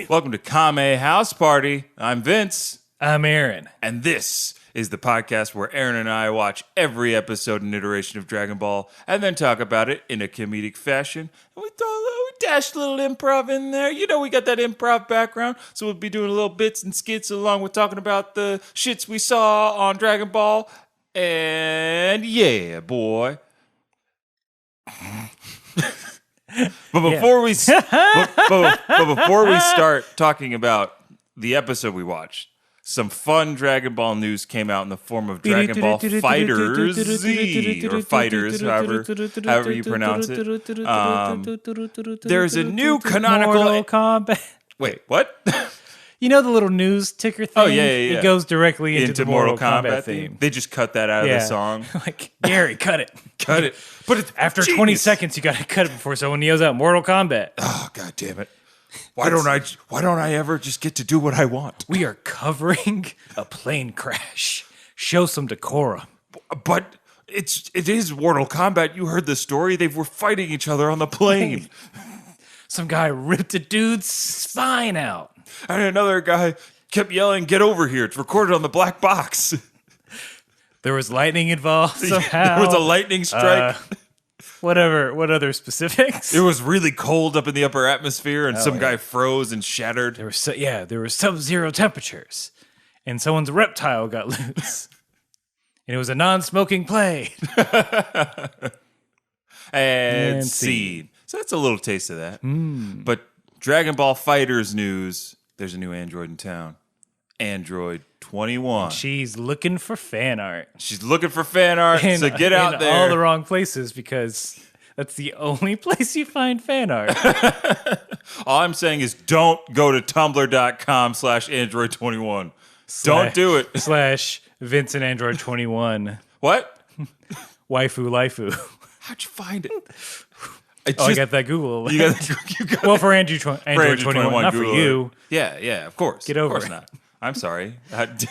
Welcome to Kame House Party. I'm Vince. I'm Aaron. And this is the podcast where Aaron and I watch every episode and iteration of Dragon Ball and then talk about it in a comedic fashion. And we dash a little improv in there. You know, we got that improv background, so we'll be doing little bits and skits along with talking about the shits we saw on Dragon Ball. And yeah, boy. But before we start talking about the episode we watched, some fun Dragon Ball news came out in the form of Dragon Ball FighterZ, or Fighters, however you pronounce it. There's a new canonical Mortal Kombat. Wait, what? You know the little news ticker thing? Oh, yeah. It goes directly into the Mortal Kombat theme. They just cut that out of the song. Like, Gary, cut it. Cut it. But it's after 20 seconds, you got to cut it before someone yells out Mortal Kombat. Oh, God damn it. Why don't I ever just get to do what I want? We are covering a plane crash. Show some decorum. But it is Mortal Kombat. You heard the story. They were fighting each other on the plane. Some guy ripped a dude's spine out. And another guy kept yelling, "Get over here. It's recorded on the black box." There was lightning involved somehow. There was a lightning strike. What other specifics? It was really cold up in the upper atmosphere, and some guy froze and shattered. There were sub-zero temperatures, and someone's reptile got loose. And it was a non-smoking plane. and scene. So that's a little taste of that. But Dragon Ball FighterZ news, there's a new android in town. Android 21. She's looking for fan art. She's looking for fan art, so get out there. In all the wrong places, because that's the only place you find fan art. All I'm saying is don't go to tumblr.com/android21. Don't do it. /Vincent Android 21. What? Waifu Lifu. How'd you find it? I got that Google. You got well, for Android 21, not Google for you. Yeah, of course. Get over it. Of course it. not. I'm sorry. But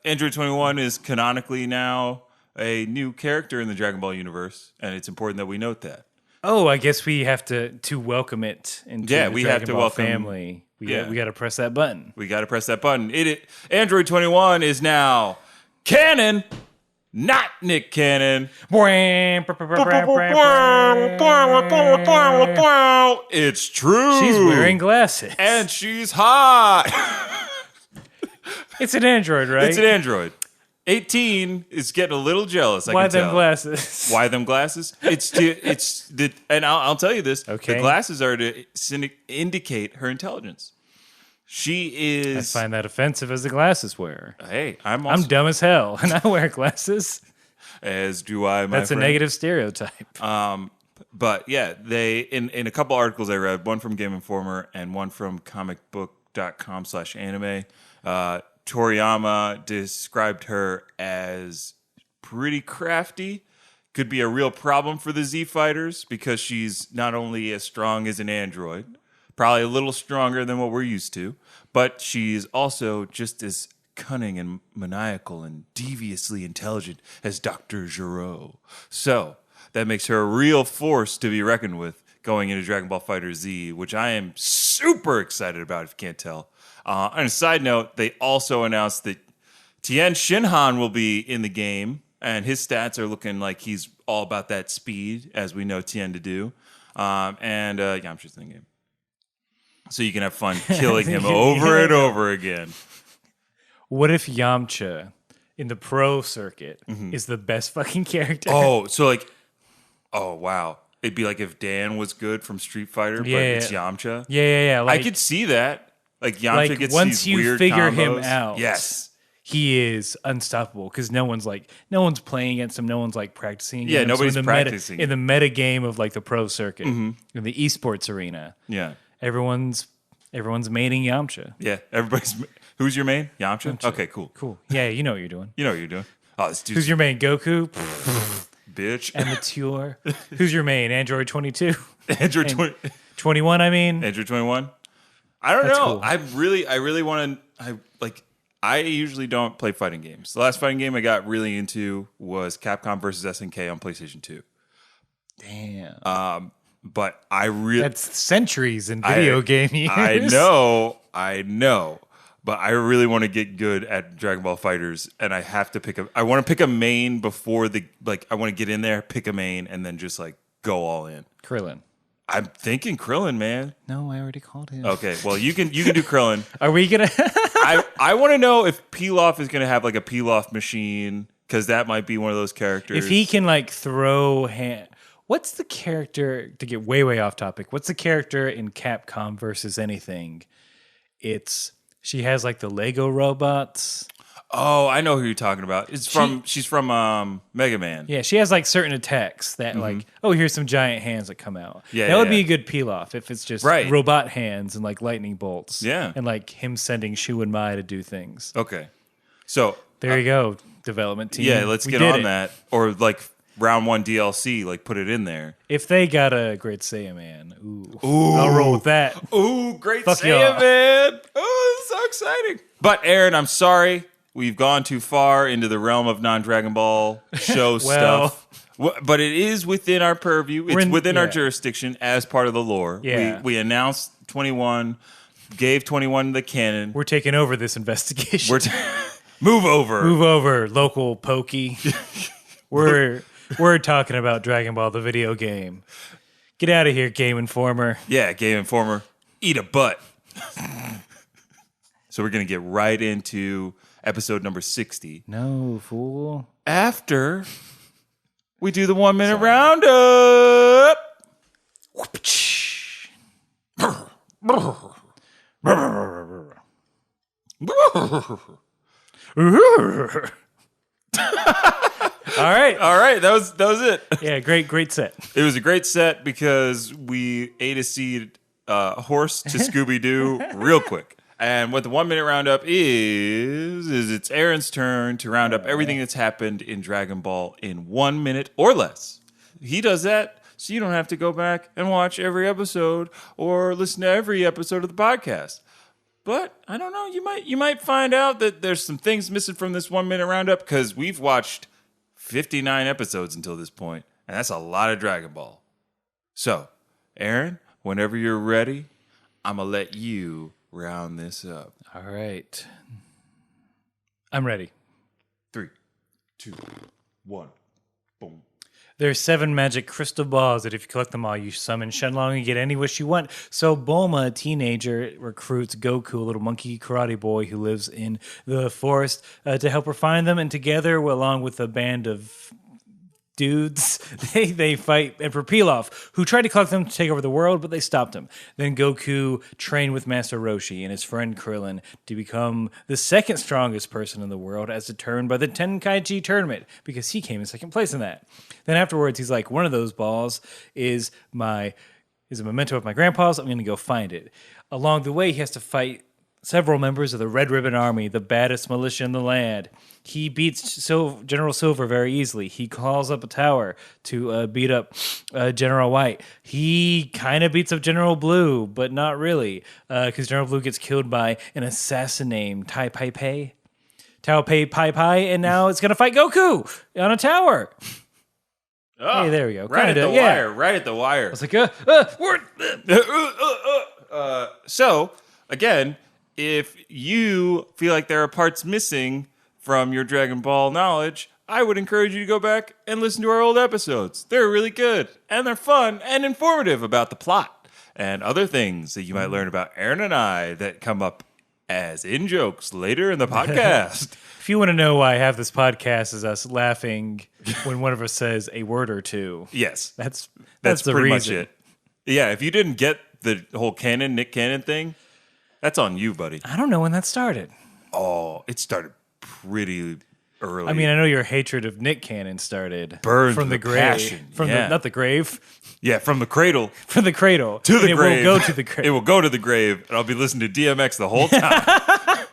Android 21 is canonically now a new character in the Dragon Ball universe, and it's important that we note that. Oh, I guess we have to welcome it into the Dragon Ball family. We got to press that button. We got to press that button. Android 21 is now canon. Not Nick Cannon. It's true. She's wearing glasses. And she's hot. It's an android, right? It's an android. 18 is getting a little jealous, I Why can tell. them glasses? Why them glasses? And I'll tell you this. Okay. The glasses are to indicate her intelligence. She is... I find that offensive as a glasses wearer. Hey, I'm dumb as hell, and I wear glasses. As do I, my That's friend. a negative stereotype. But yeah, they in a couple articles I read, one from Game Informer and one from comicbook.com/anime, Toriyama described her as pretty crafty. Could be a real problem for the Z Fighters because she's not only as strong as an android, probably a little stronger than what we're used to, but she's also just as cunning and maniacal and deviously intelligent as Dr. Gero. So that makes her a real force to be reckoned with going into Dragon Ball FighterZ, which I am super excited about, if you can't tell. On a side note, they also announced that Tien Shinhan will be in the game, and his stats are looking like he's all about that speed, as we know Tien to do. And Yamcha's in the game. So you can have fun killing him over and over again. What if Yamcha in the pro circuit is the best fucking character? Oh, so wow. It'd be like if Dan was good from Street Fighter, but it's Yamcha. Yeah. I could see that. Like Yamcha gets once these you weird figure combos. him out, yes, he is unstoppable because no one's playing against him. No one's like practicing. Yeah, him. nobody's practicing in the meta game of like the pro circuit in the esports arena. Yeah, everyone's maining Yamcha. Yeah, who's your main? Yamcha. Okay, cool. Yeah, you know what you're doing. Oh, this dude's Who's your main? Goku. Bitch. Immature. Who's your main? Android 22. Android 21. I mean, Android 21. I don't know. Cool. I really want to. I usually don't play fighting games. The last fighting game I got really into was Capcom versus SNK on PlayStation 2. Damn. But I really That's centuries in video game years. I know. But I really want to get good at Dragon Ball FighterZ, and I have to I want to pick a main before I want to get in there, pick a main, and then just like go all in. Krillin. I'm thinking Krillin, man. No, I already called him. Okay, well you can do Krillin. Are we gonna? I want to know if Pilaf is gonna have like a Pilaf machine, because that might be one of those characters. If he can like throw hand. What's the character, to get way off topic, what's the character in Capcom versus anything? She has like the Lego robots. Oh, I know who you're talking about. She's from Mega Man. Yeah, she has like certain attacks that like, here's some giant hands that come out. Yeah, that would be a good peel-off if it's just Right. robot hands and like lightning bolts. Yeah. And like him sending Shu and Mai to do things. Okay. So There you go, development team. yeah, let's We get did on it. that. Or like round 1 DLC, like put it in there. If they got a Great Saiyan Man, I'll roll with that. Ooh, great Fuck Saiyan, y'all. man. Oh, this is so exciting. But Aaron, I'm sorry. We've gone too far into the realm of non-Dragon Ball show stuff. But it is within our purview. It's within our jurisdiction as part of the lore. Yeah. We announced 21, gave 21 the canon. We're taking over this investigation. Move over. Move over, local pokey. We're talking about Dragon Ball, the video game. Get out of here, Game Informer. Yeah, Game Informer. Eat a butt. So we're going to get right into episode number 60. No, fool. After we do the 1 minute roundup. All right. That was it. Yeah, great set. It was a great set because we ate a seed horse to Scooby-Doo real quick. And what the 1 minute roundup is it's Aaron's turn to round up everything that's happened in Dragon Ball in 1 minute or less. He does that so you don't have to go back and watch every episode or listen to every episode of the podcast. But I don't know, you might find out that there's some things missing from this 1 minute roundup because we've watched 59 episodes until this point, and that's a lot of Dragon Ball. So, Aaron, whenever you're ready, I'm going to let you round this up. All right. I'm ready. 3, 2, 1, boom. There's 7 magic crystal balls that if you collect them all, you summon Shenlong and get any wish you want. So Bulma, a teenager, recruits Goku, a little monkey karate boy who lives in the forest, to help her find them. And together, along with a band of dudes, they fight Emperor Pilaf, who tried to collect them to take over the world, but they stopped him. Then Goku trained with Master Roshi and his friend Krillin to become the second strongest person in the world, as determined by the Tenkaichi tournament, because he came in second place in that. Then afterwards, he's like, one of those balls is a memento of my grandpa's. I'm going to go find it. Along the way, he has to fight several members of the Red Ribbon Army, the baddest militia in the land. He beats General Silver very easily. He calls up a tower to beat up General White. He kind of beats up General Blue, but not really, because General Blue gets killed by an assassin named Tao Pei, and now it's going to fight Goku on a tower. Oh, hey, there we go. Right Kinda, at the wire. Right at the wire. I was like, So, again, if you feel like there are parts missing from your Dragon Ball knowledge, I would encourage you to go back and listen to our old episodes. They're really good, and they're fun and informative about the plot and other things that you might learn about Aaron and I that come up as in-jokes later in the podcast. if you want to know why I have this podcast is us laughing when one of us says a word or two. Yes. That's the pretty reason. much it. Yeah, if you didn't get the whole Nick Cannon thing, that's on you, buddy. I don't know when that started. Oh, it started pretty early. I mean, I know your hatred of Nick Cannon started Burned from the with grave, passion, yeah. not the grave, Yeah, from the cradle from the cradle to the and grave. It will go to the grave. It will go to the grave, and I'll be listening to DMX the whole time.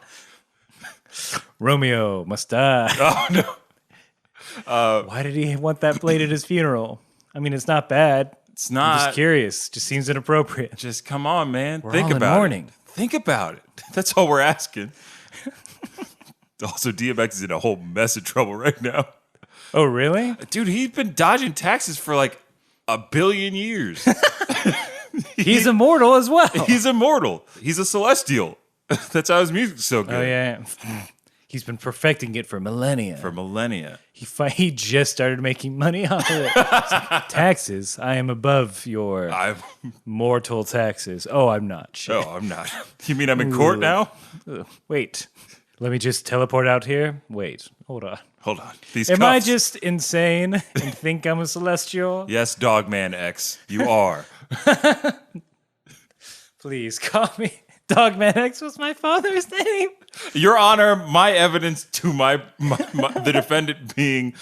Romeo must die. Oh, no. Why did he want that played at his funeral? I mean, it's not bad. It's I'm not. just curious. Just seems inappropriate. Just come on, man. We're Think all in about mourning. it. Think about it. That's all we're asking. Also, DMX is in a whole mess of trouble right now. Oh, really? Dude, he's been dodging taxes for like 1 billion years. He's immortal as well. He's immortal. He's a celestial. That's how his music's so good. Oh, yeah. He's been perfecting it for millennia. For millennia. He just started making money off of it. Taxes. I am above your mortal taxes. Oh, I'm not. Shit. Oh, I'm not. You mean I'm in court now? Wait. Let me just teleport out here. Wait. Hold on. Hold on. Am I just insane and think I'm a celestial? Yes, Dogman X. You are. Please call me. Dogman X was my father's name. Your Honor, my evidence to the defendant being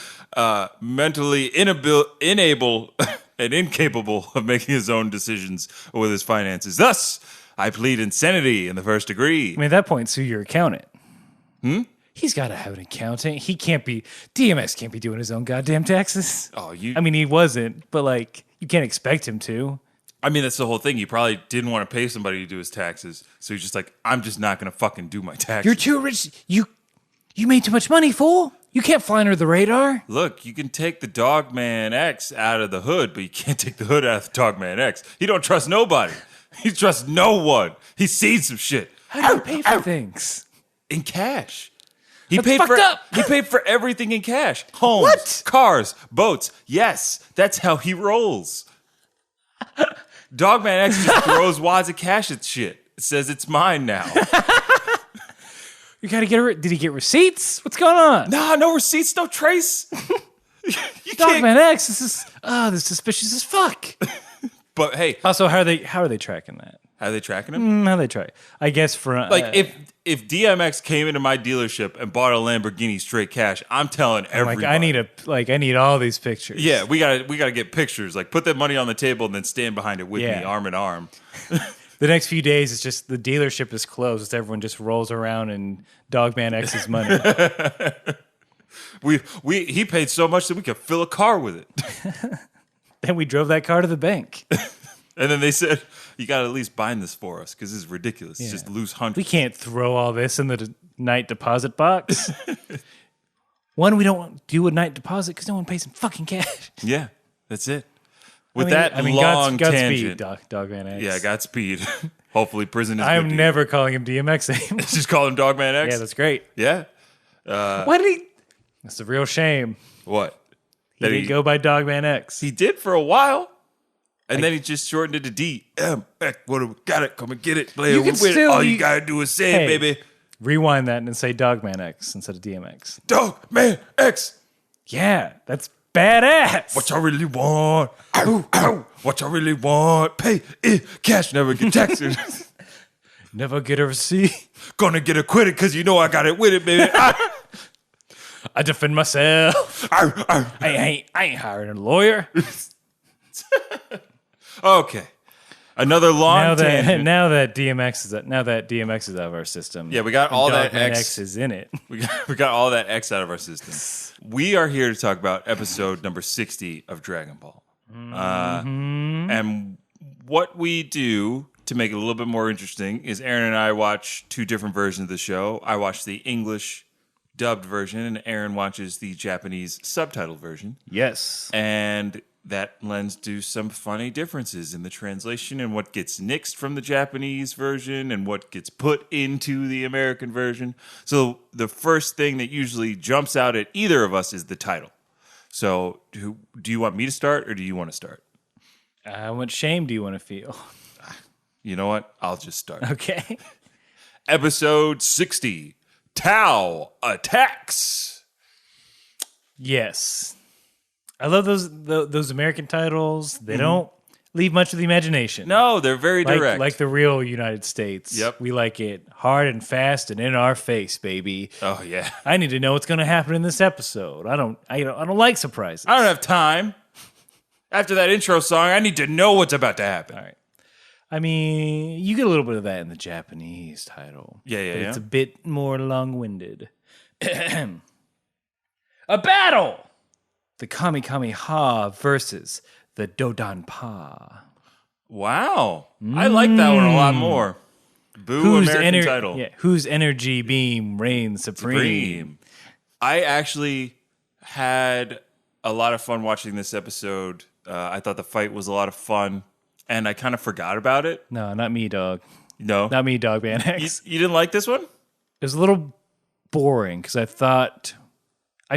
mentally unable and incapable of making his own decisions with his finances. Thus, I plead insanity in the first degree. I mean, at that point, sue your accountant. He's got to have an accountant. DMX can't be doing his own goddamn taxes. I mean, he wasn't, but like, you can't expect him to. I mean, that's the whole thing. He probably didn't want to pay somebody to do his taxes. So he's just like, I'm just not going to fucking do my taxes. You're too rich. You made too much money, fool. You can't fly under the radar. Look, you can take the Dogman X out of the hood, but you can't take the hood out of the Dogman X. He don't trust nobody. He trusts no one. He's seen some shit. How do you pay for things? In cash. That's fucked up. He paid for everything in cash. Homes, What? cars, boats. Yes, that's how he rolls. Dogman X just throws wads of cash at shit. It says it's mine now. You gotta get. Did he get receipts? What's going on? Nah, no receipts, no trace. Dogman X. This is suspicious as fuck. But hey, Also, how are they tracking that? how are they tracking him? How they track? I guess for Like if DMX came into my dealership and bought a Lamborghini straight cash, I'm telling everybody. I need all these pictures. Yeah, we gotta get pictures. Like put that money on the table and then stand behind it with me, arm in arm. The next few days, it's just the dealership is closed. Everyone just rolls around in Dogman X's money. He paid so much that we could fill a car with it. Then we drove that car to the bank. And then they said, you got to at least bind this for us because this is ridiculous. It's just lose hundreds. We can't throw all this in the night deposit box. One, we don't do a night deposit because no one pays in fucking cash. Yeah, that's it. With long Godspeed, tangent. Dogman X. Yeah, Godspeed. Hopefully prison is I'm good never calling him DMX anymore. Just call him Dogman X? Yeah, that's great. Yeah. Why did he? That's a real shame. What? He didn't go by Dogman X. He did for a while. And then he just shortened it to DMX. What do we got it? Come and get it. Play You it. can With still- All you you- got to do is say it, baby. Rewind that and say Dogman X instead of DMX. Dogman X. Yeah, that's badass. What y'all really want? Ow, ow. What y'all really want? Pay it cash. Never get taxes. Never get a receipt. Gonna get acquitted because you know I got it with it, baby. I defend myself. I ain't hiring a lawyer. Okay. Another long tangent. Now that DMX is out of our system. Yeah, we got all that Dogman X. X is in it. We got all that X out of our system. We are here to talk about episode number 60 of Dragon Ball. And what we do to make it a little bit more interesting is Aaron and I watch two different versions of the show. I watch the English dubbed version, and Aaron watches the Japanese subtitled version. Yes. And that lends to some funny differences in the translation and what gets nixed from the Japanese version and what gets put into the American version. So the first thing that usually jumps out at either of us is the title. So do you want me to start or do you want to start? How much shame do you want to feel? You know what? I'll just start. Okay. Episode 60, Tao Attacks. Yes. I love those American titles. They don't leave much of the imagination. No, they're very direct. Like the real United States. Yep. We like it hard and fast and in our face, baby. Oh, yeah. I need to know what's going to happen in this episode. I don't like surprises. I don't have time. After that intro song, I need to know what's about to happen. All right. I mean, you get a little bit of that in the Japanese title. Yeah. It's a bit more long-winded. A battle! The Kame Ha versus the Dodanpa. Wow. I like that one a lot more. Boo American title. Yeah, whose energy beam reigns supreme. I actually had a lot of fun watching this episode. I thought the fight was a lot of fun. and I kind of forgot about it. No, not me, dog. No, Not me, dog. Van X. you didn't like this one? It was a little boring because I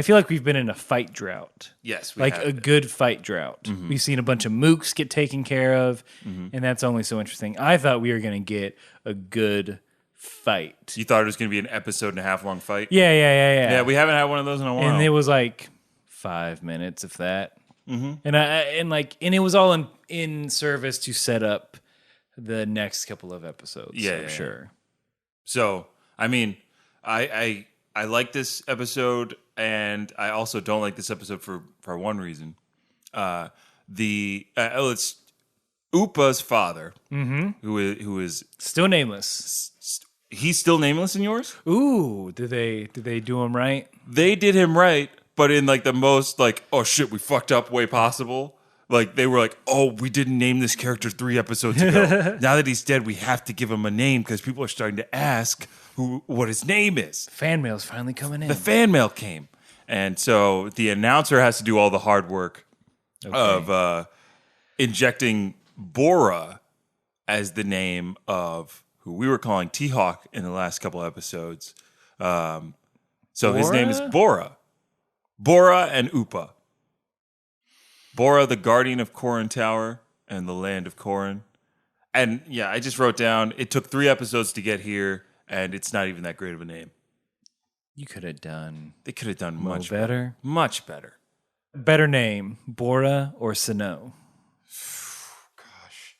feel like we've been in a fight drought. Yes, we Like have. a good fight drought. We've seen a bunch of mooks get taken care of, and that's only so interesting. I thought we were going to get a good fight. You thought it was going to be an episode and a half long fight? Yeah. Yeah, we haven't had one of those in a while. And it was like 5 minutes, if that. And it was all in service to set up the next couple of episodes. Yeah. Sure. So, I mean, I like this episode, and I also don't like this episode for one reason. It's Upa's father, who is Still nameless. he's still nameless in yours. Ooh, did they do him right? They did him right, but in like the most like, oh shit, we fucked up way possible. Like they were like, oh, we didn't name this character 3 episodes ago. Now that he's dead, we have to give him a name because people are starting to ask what his name is. Fan mail's finally coming in. The fan mail came, and so the announcer has to do all the hard work of injecting Bora as the name of who we were calling T-Hawk in the last couple episodes. So his name is Bora. Bora and Upa. Bora, the guardian of Korin Tower and the land of Korin. And yeah, I just wrote down, it took 3 episodes to get here, and it's not even that great of a name. You could have done. They could have done much better. Much better. Better name, Bora or Sano? Gosh.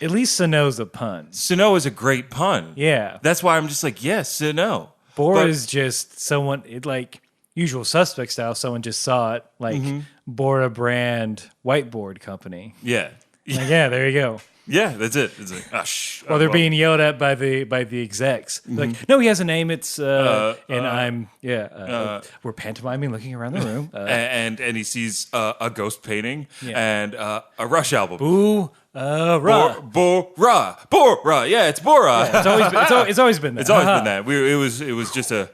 At least Sano's a pun. Sano is a great pun. Yeah. That's why I'm just like, yes, Sano. Bora is just someone, like Usual Suspect style, someone just saw it, like Bora brand whiteboard company. Yeah. Like, yeah, there you go. Yeah, that's it. It's like, Well, they're being yelled at by the execs. Like, no, he has a name. It's we're pantomiming, looking around the room, and he sees a ghost painting and a Rush album. Boo, Ra. Bora. Yeah, it's Bora. Yeah, it's always been that. It's always been that. It was just a.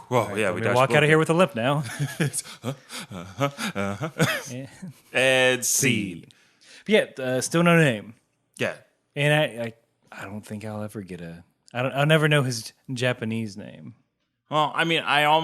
Whoa, yeah, we walk out of here with a limp now. And seed. But yeah, still no name. Yeah, and I don't think I'll ever get I'll never know his Japanese name. Well, I mean, I don't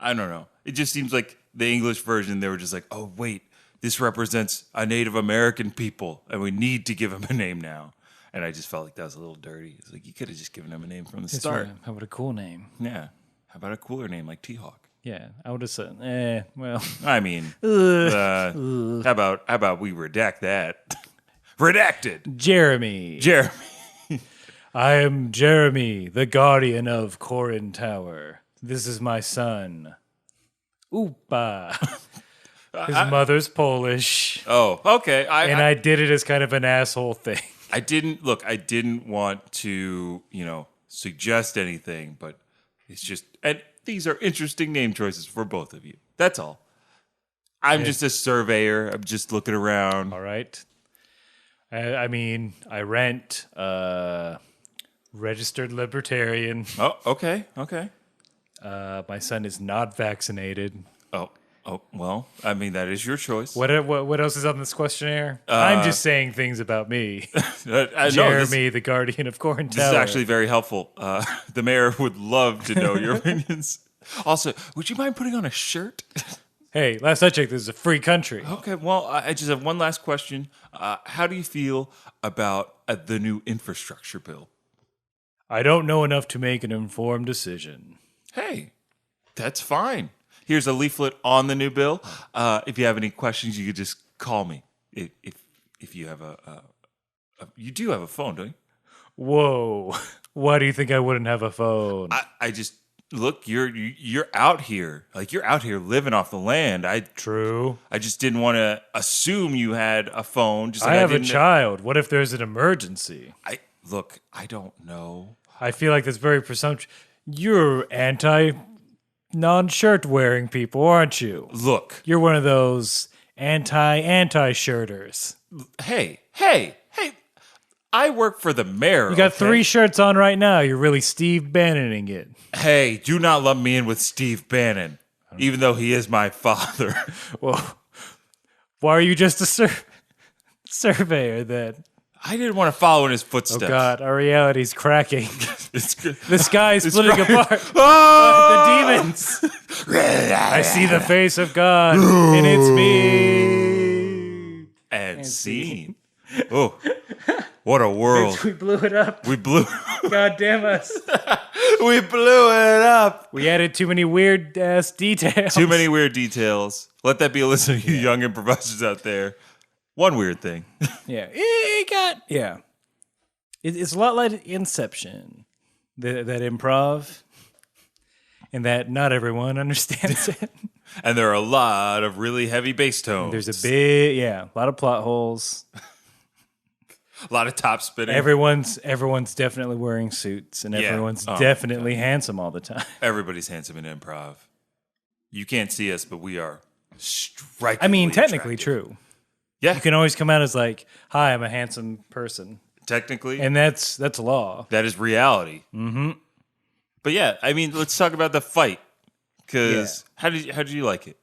know. It just seems like the English version, they were just like, oh, wait, this represents a Native American people, and we need to give him a name now. And I just felt like that was a little dirty. It's like, you could have just given him a name from the start. How about a cool name? Yeah. How about a cooler name like T-Hawk? Yeah, I would have said, well. I mean, how about we redact that? Redacted. Jeremy. I am Jeremy, the guardian of Korin Tower. This is my son. Upa. His mother's Polish. Oh, okay. I did it as kind of an asshole thing. I didn't want to, suggest anything, but it's just, and these are interesting name choices for both of you. That's all. I'm just a surveyor. I'm just looking around. All right. I mean, I rent, registered libertarian. Oh, okay. My son is not vaccinated. Oh, well, I mean, that is your choice. What else is on this questionnaire? I'm just saying things about me. Jeremy, the guardian of Korin Tower. This is actually very helpful. The mayor would love to know your opinions. Also, would you mind putting on a shirt? Hey, last I checked, this is a free country. Okay, well, I just have one last question. How do you feel about the new infrastructure bill? I don't know enough to make an informed decision. Hey, that's fine. Here's a leaflet on the new bill. If you have any questions, you could just call me. If you have you do have a phone, don't you? Whoa! Why do you think I wouldn't have a phone? I just look. You're out here, like you're out here living off the land. True. I just didn't want to assume you had a phone. Just like I have a child. What if there's an emergency? I don't know. I feel like that's very presumptuous. You're anti non-shirt wearing people, aren't you? Look. You're one of those anti-shirters. Hey. I work for the mayor. You got 3 shirts on right now. You're really Steve Bannoning it. Hey, do not lump me in with Steve Bannon, even though he is my father. Well, why are you just a surveyor then. I didn't want to follow in his Oh footsteps. God, our reality's cracking. It's good. The sky is splitting apart. Oh! The demons. I see the face of God, and it's me. And scene. Oh, what a world. We blew it up. We blew God damn us. we blew it up. We added too many weird ass details. Too many weird details. Let that be a lesson to you young improvisers out there. One weird thing. Yeah. It's a lot like Inception. That improv. And that not everyone understands it. And there are a lot of really heavy bass tones. There's a lot of plot holes. A lot of top spinning. Everyone's definitely wearing suits, and everyone's definitely handsome all the time. Everybody's handsome in improv. You can't see us, but we are strikingly Technically attractive. true. Yeah. You can always come out as like, "Hi, I'm a handsome person," Technically. and that's law. That is reality. Mm-hmm. But yeah, let's talk about the fight. Because how did you like it?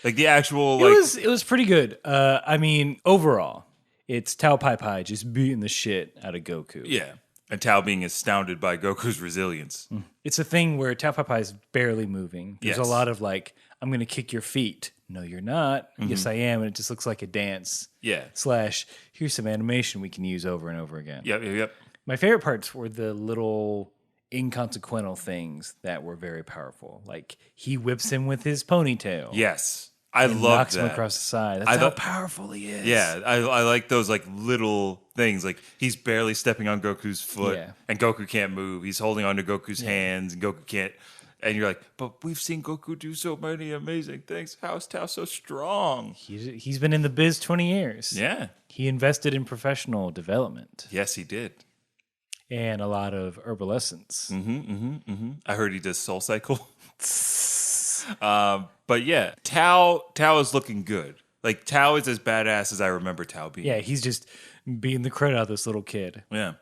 Like the actual It was pretty good. Overall, it's Tao Pai Pai just beating the shit out of Goku. Yeah. And Tao being astounded by Goku's resilience. It's a thing where Tao Pai Pai is barely moving. There's a lot of like, I'm going to kick your feet. No, you're not. Yes, I am. And it just looks like a dance. Yeah. / here's some animation we can use over and over again. Yep. My favorite parts were the little inconsequential things that were very powerful. Like he whips him with his ponytail. Yes. I love knocks that. him across the side. That's how powerful he is. Yeah, I like those like little things. Like he's barely stepping on Goku's foot, and Goku can't move. He's holding onto Goku's hands, and Goku can't. And you're like, but we've seen Goku do so many amazing things. How is Tao so strong? He's been in the biz 20 years. Yeah. He invested in professional development. Yes, he did. And a lot of herbal essence. I heard he does Soul Cycle. But yeah, Tao is looking good. Like Tao is as badass as I remember Tao being. Yeah, he's just beating the crud out of this little kid. Yeah.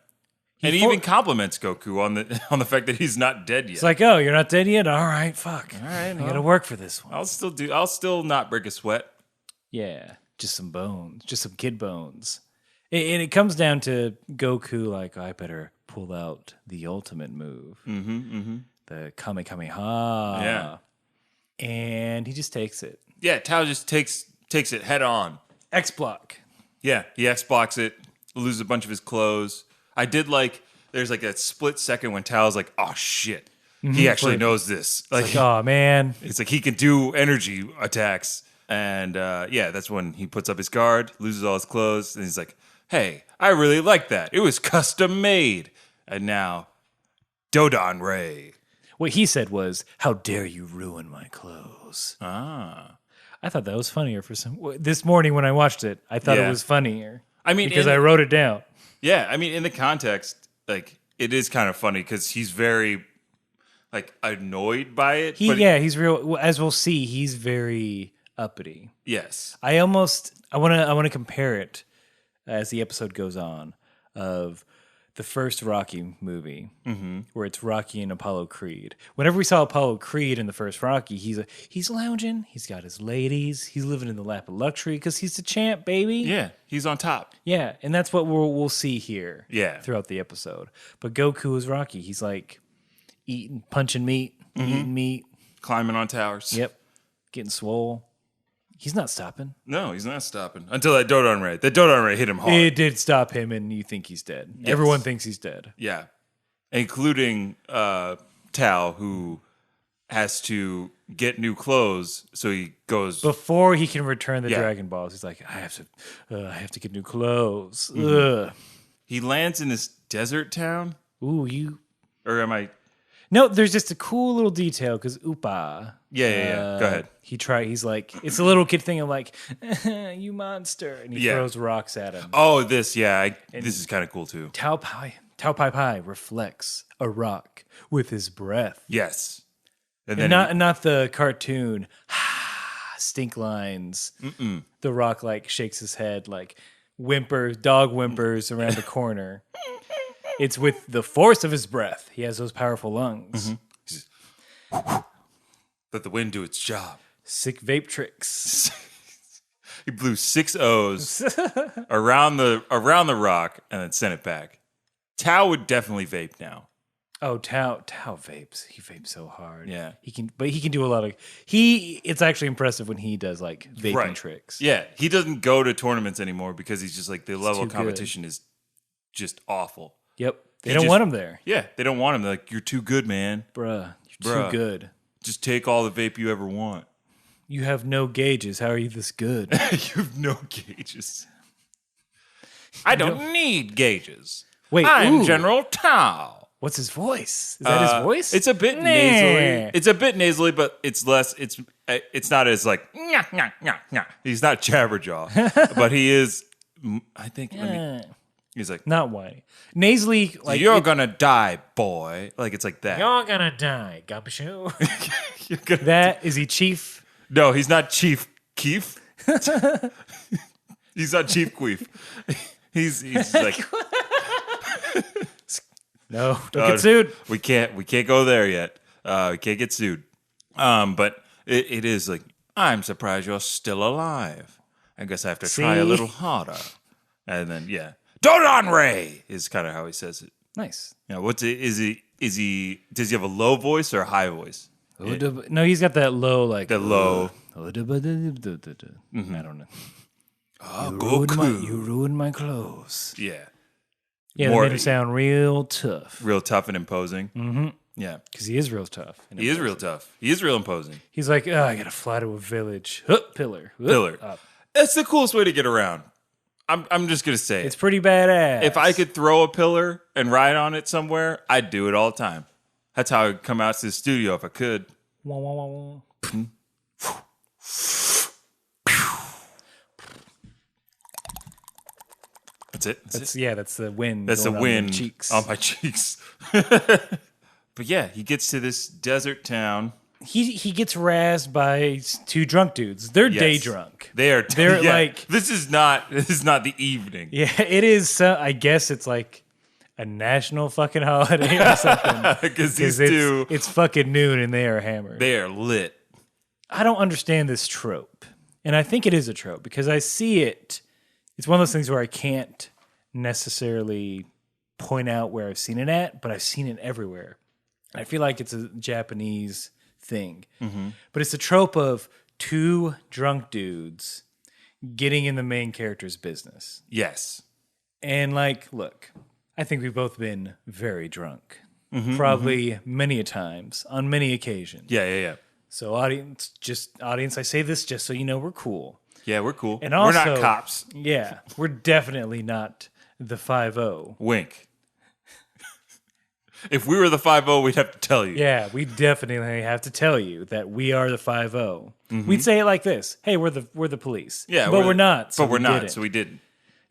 And he even compliments Goku on the fact that he's not dead yet. It's like, oh, you're not dead yet? All right, fuck. All right, I gotta work for this one. I'll still not break a sweat. Yeah, just some bones, just some kid bones. And it comes down to Goku like, I better pull out the ultimate move. The Kame Kameha. Yeah. And he just takes it. Yeah, Tao just takes it head on. X block. Yeah, he X blocks it, loses a bunch of his clothes. I did there's like a split second when Tao's like, oh shit. He actually knows this. Like, oh man. It's like he can do energy attacks. And that's when he puts up his guard, loses all his clothes, and he's like, hey, I really like that. It was custom made. And now, Dodon Ray. What he said was, how dare you ruin my clothes? Ah. I thought that was funnier for this morning when I watched it. I thought it was funnier. Because I wrote it down. Yeah, in the context, like, it is kind of funny because he's very, like, annoyed by it. He's real. As we'll see, he's very uppity. Yes. I want to compare it as the episode goes on of the first Rocky movie, where it's Rocky and Apollo Creed. Whenever we saw Apollo Creed in the first Rocky, he's lounging, he's got his ladies, he's living in the lap of luxury because he's the champ, baby. Yeah, he's on top. Yeah, and that's what we'll see here. Yeah. Throughout the episode. But Goku is Rocky. He's like punching meat, eating meat, climbing on towers. Yep, getting swole. He's not stopping. No, he's not stopping. Until that Dodon Ray. That Dodon Ray hit him hard. It did stop him, and you think he's dead. Yes. Everyone thinks he's dead. Yeah. Including Tao, who has to get new clothes, so he goes... Before he can return the Dragon Balls, he's like, I have to get new clothes. Ugh. He lands in this desert town? Ooh, you... Or am I... No, there's just a cool little detail, because Upa... Yeah. Go ahead. He's like, it's a little kid thing of like, you monster. And he throws rocks at him. Oh, this is kind of cool too. Tao Pai Pai reflects a rock with his breath. Yes. And then not the cartoon, stink lines. The rock like shakes his head like dog whimpers around the corner. It's with the force of his breath. He has those powerful lungs. Let the wind do its job. Sick vape tricks. He blew 6 O's around the rock and then sent it back. Tao would definitely vape now. Oh, Tao vapes. He vapes so hard. Yeah. He can do a lot of it's actually impressive when he does like vaping tricks. Yeah. He doesn't go to tournaments anymore because he's just like the level of too competition is just awful. Yep. They don't want him there. Yeah, they don't want him. They're like, you're too good, man. Bruh, you're too good. Just take all the vape you ever want. You have no gauges. How are you this good? You have no gauges. I don't need gauges. Wait, I'm General Tao. What's his voice? Is that his voice? It's a bit nasally. It's a bit nasally, but it's less. It's not as like. Nyah, nyah, nyah, nyah. He's not Jabberjaw, but he is. I think. He's like not whiny, nasally. Like you're gonna die, boy. Like it's like that. You're gonna die, Gabshoe. That is he Chief? No, he's not Chief Keef. He's not Chief Queef. He's like. No, don't get sued. We can't go there yet. We can't get sued. But it is like, I'm surprised you're still alive. I guess I have to try a little harder. And then Dodon Ray is kind of how he says it. Nice. Yeah, does he have a low voice or a high voice? No, he's got that low that low. I don't know. Oh, Goku. You ruined my clothes. Yeah. Yeah, they made him sound real tough. Real tough and imposing. Mm-hmm. Yeah. Because he is real tough. He is real tough. He is real imposing. He's like, I got to fly to a village. Pillar. Up. That's the coolest way to get around. I'm just going to say it's pretty badass. If I could throw a pillar and ride on it somewhere, I'd do it all the time. That's how I'd come out to the studio if I could. Wah, wah, wah, wah. That's it. That's the wind. That's the wind on my cheeks. But yeah, he gets to this desert town. He gets razzed by 2 drunk dudes. They're day drunk. They're like this is not the evening. Yeah, it is. I guess it's like a national fucking holiday or something. Because these two, it's fucking noon and they are hammered. They are lit. I don't understand this trope, and I think it is a trope because I see it. It's one of those things where I can't necessarily point out where I've seen it at, but I've seen it everywhere. I feel like it's a Japanese thing. Mm-hmm. But it's a trope of 2 drunk dudes getting in the main character's business. Yes. And like, look, I think we've both been very drunk. Mm-hmm, probably many a times, on many occasions. Yeah. So audience, I say this just so you know we're cool. Yeah, we're cool. And also, we're not cops. Yeah, we're definitely not the 5-0. Wink. If we were the 5-0, we'd have to tell you. Yeah, we definitely have to tell you that we are the 5-0. Mm-hmm. We'd say it like this: "Hey, we're the police." Yeah, but we're not. So we didn't.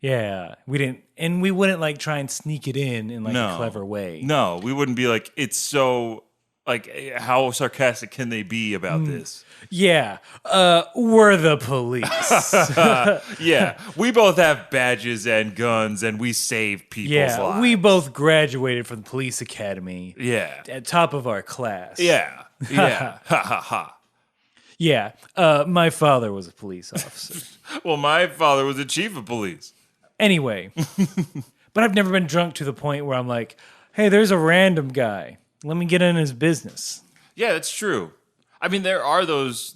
Yeah, we didn't, and we wouldn't like try and sneak it in like a clever way. No, we wouldn't be like, it's so like, how sarcastic can they be about this? Yeah, we're the police. Yeah, we both have badges and guns, and we save people's lives. We both graduated from the police academy. Yeah, at top of our class. Yeah, ha ha ha. Yeah, my father was a police officer. Well, my father was a chief of police. Anyway, but I've never been drunk to the point where I'm like, hey, there's a random guy. Let me get in his business. Yeah, that's true. I mean, there are those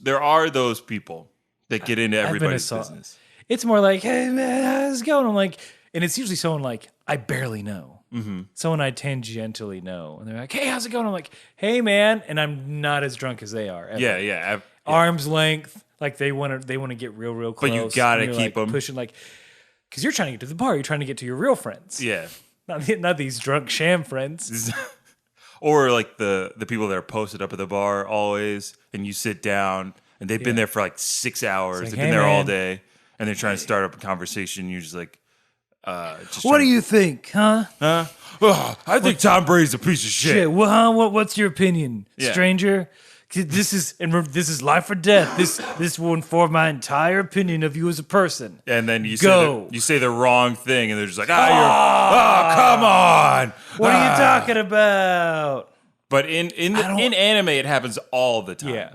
people that get into everybody's business. It's more like, hey, man, how's it going? I'm like, and it's usually someone like I barely know. Mm-hmm. Someone I tangentially know. And they're like, hey, how's it going? I'm like, hey, man. And I'm not as drunk as they are. Ever. Yeah. Arm's length. Like they want to get real close. But you got to keep them. Pushing like, because you're trying to get to the bar. You're trying to get to your real friends. Yeah. Not these drunk sham friends. Or like the people that are posted up at the bar always, and you sit down, and they've been there for like 6 hours. Like, they've been there all day, and they're trying to start up a conversation. And you're just like, what do you think, huh? Oh, I think Tom Brady's a piece of shit. Well, huh? What's your opinion, stranger? This is life or death. This will inform my entire opinion of you as a person. And then you say the wrong thing, and they're just like, come on. What are you talking about? But in anime, it happens all the time. Yeah.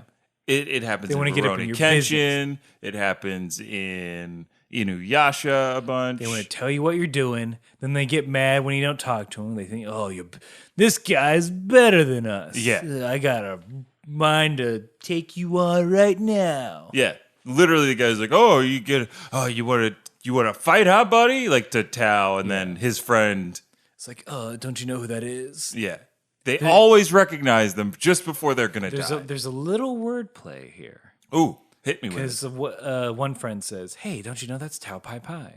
It happens They in wanna get up in Rurouni your Kenshin. It happens in Inuyasha a bunch. They want to tell you what you're doing. Then they get mad when you don't talk to them. They think, "Oh, this guy's better than us. Yeah. I got a mind to take you on right now." Yeah, literally, the guy's like, "Oh, you want to fight, huh, buddy?" Like to Tao, and then his friend. It's like, don't you know who that is? Yeah, they always recognize them just before they're gonna die. There's a little wordplay here. Ooh, hit me with Because one friend says, "Hey, don't you know that's Tao Pai Pai?" And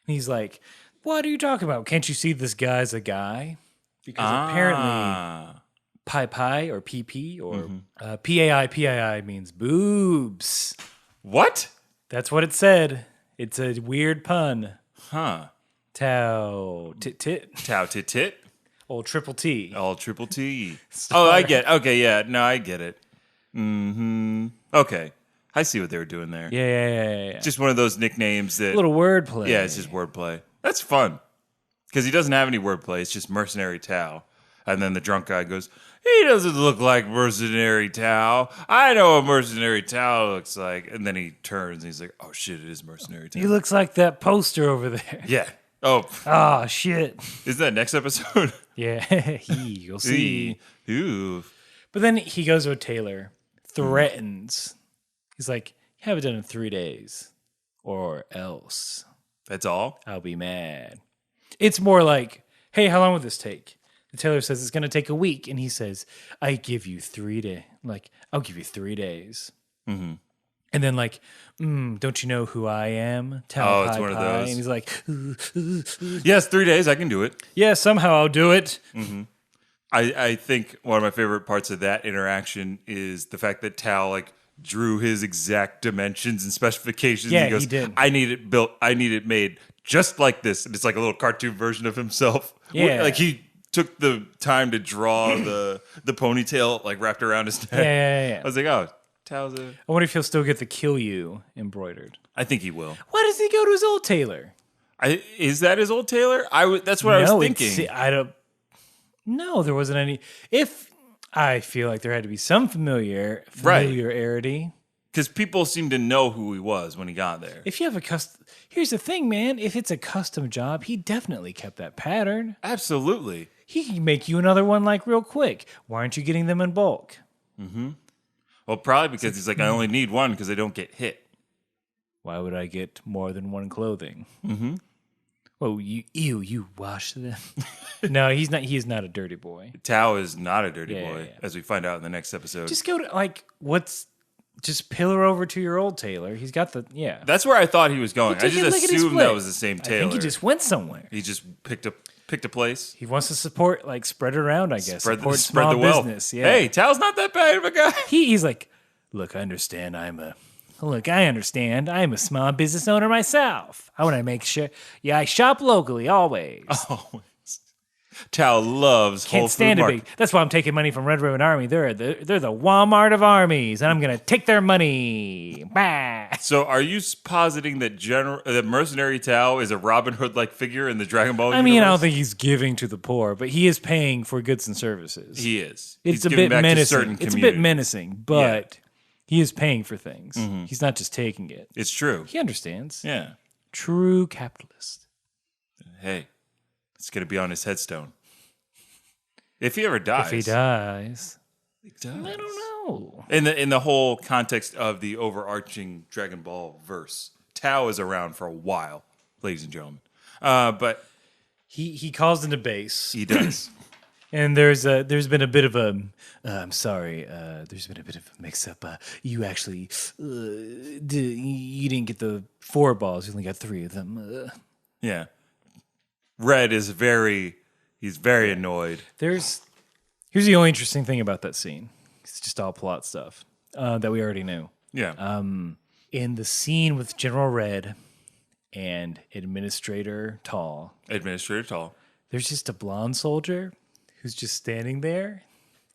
he's like, "What are you talking about? Can't you see this guy's a guy?" Because apparently Pai Pai or PP or PAI means boobs. What? That's what it said. It's a weird pun. Huh? Tao tit tit. Tao tit tit. Old triple T. All triple T. Oh, I get. Okay, yeah, no, I get it. Okay, I see what they were doing there. Yeah. Just one of those nicknames that. A little wordplay. Yeah, it's just wordplay. That's fun. Because he doesn't have any wordplay. It's just Mercenary Tao. And then the drunk guy goes, "He doesn't look like Mercenary Tao. I know what Mercenary Tao looks like." And then he turns and he's like, "Oh shit, it is Mercenary Tao." He looks like that poster over there. Yeah. Oh. Ah, shit. Is that next episode? Yeah, you'll see. Ooh. But then he goes to a tailor, threatens. He's like, "Have it done in 3 days, or else That's all? I'll be mad." It's more like, "Hey, how long will this take?" The tailor says it's going to take a week, and he says, "I give you 3 days. Like, I'll give you 3 days." Mm-hmm. And then, like, "Don't you know who I am?" Tao it's Pai one of Pai. those. And he's like, Yes, 3 days. I can do it. "Yeah, somehow I'll do it." I think one of my favorite parts of that interaction is the fact that Tao like drew his exact dimensions and specifications. Yeah, he goes, he did. "I need it built. I need it made just like this." And it's like a little cartoon version of himself. Yeah. Like he took the time to draw the ponytail like wrapped around his neck. Yeah. I was like, oh, Tao's a... I wonder if he'll still get the "kill you" embroidered. I think he will. Why does he go to his old tailor? Is that his old tailor? That's what I was thinking. I don't. No, there wasn't any. If I feel like there had to be some familiarity. Because people seem to know who he was when he got there. If you have a custom, here's the thing, man. If it's a custom job, he definitely kept that pattern. Absolutely. He can make you another one like real quick. Why aren't you getting them in bulk? Well, probably because he's like, I only need one because I don't get hit. Why would I get more than one clothing? Oh, you wash them. No, he's not. He is not a dirty boy. Tao is not a dirty boy, Yeah. as we find out in the next episode. Just go to just pillar over to your old tailor. He's got the That's where I thought he was going. I Take just a lickety assumed split. that was the same I tailor. think he just went somewhere. He just picked a place. He wants to support, like, spread it around, I guess. Spread Support the small wealth. business. Yeah. Hey, Tao's not that bad of a guy. He's like, "Look, I understand. I understand. I'm a small business owner myself. I want to make sure. Yeah, I shop locally always. Always. Tao loves Whole Can't stand Food it. Market. That's why I'm taking money from Red Ribbon Army. They're the Walmart of armies, and I'm gonna take their money. Bah. So, are you positing that that Mercenary Tao is a Robin Hood-like figure in the Dragon Ball I mean, I universe? don't think he's giving to the poor, but he is paying for goods and services. He is. It's He's a giving bit back to menacing. certain It's a bit communities. menacing, but he is paying for things. He's not just taking it. It's true. He understands. Yeah. True capitalist. Hey, it's going to be on his headstone. If he ever dies. If he dies, He does. I don't know. In the whole context of the overarching Dragon Ball verse, Tao is around for a while, ladies and gentlemen. But He calls into base, he does. and there's been a bit of a. I'm sorry. There's been a bit of a mix-up. You actually you didn't get the 4 balls. You only got 3 of them. Yeah. Red is he's very annoyed. Here's the only interesting thing about that scene. It's just all plot stuff that we already knew. Yeah. In the scene with General Red and Administrator Tall, there's just a blonde soldier who's just standing there